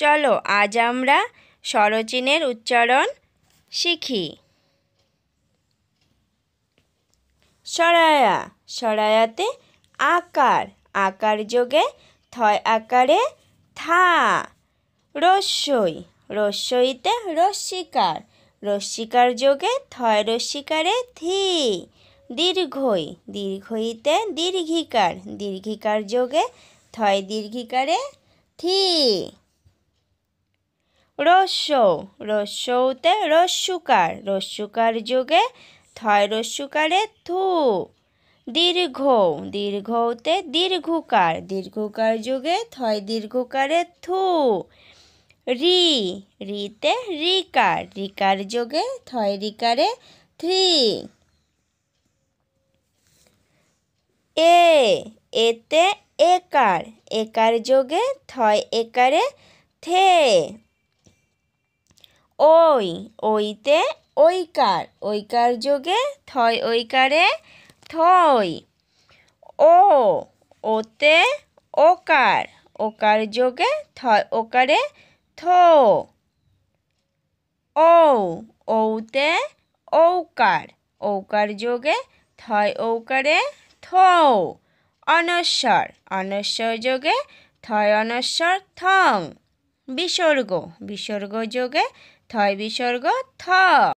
চলো আজ আমরা স্বরচিহ্নের উচ্চারণ শিখি। সরায়া, সরায়াতে আকার, আকার যোগে থয় আকারে থা। রস্যই, রস্যইতে রস্যিকার, রস্যিকার যোগে থয় রস্যিকারে থি। দীর্ঘই, দীর্ঘইতে দীর্ঘিকার, দীর্ঘিকার যোগে থয় দীর্ঘিকারে থি। রস্য, রস্যতে রস্যুকার, রস্যুকার যোগে থয় রস্যুকারে থু। দীর্ঘ, দীর্ঘতে দীর্ঘকার, দীর্ঘকার যোগে থয় দীর্ঘকারে থু। রি, রিতে রিকার, রিকার যোগে থয় রিকারে থ্রি। এ, এতে একার, একার যোগে থয় একারে থে। ওই, ওইতে ঐকার, ঐকার যোগে থয় ঐকারে থই। ও, ওতে ওকার, ওকার যোগে থয় ওকারে থো। ও, ওতে ঔকার, ঔকার যোগে থয় ঔকারে থৌ। অনস্বর, অনস্বর যোগে থয় অনস্বর থং। বিসর্গ, বিসর্গ যোগে থয় বিসর্গ থ।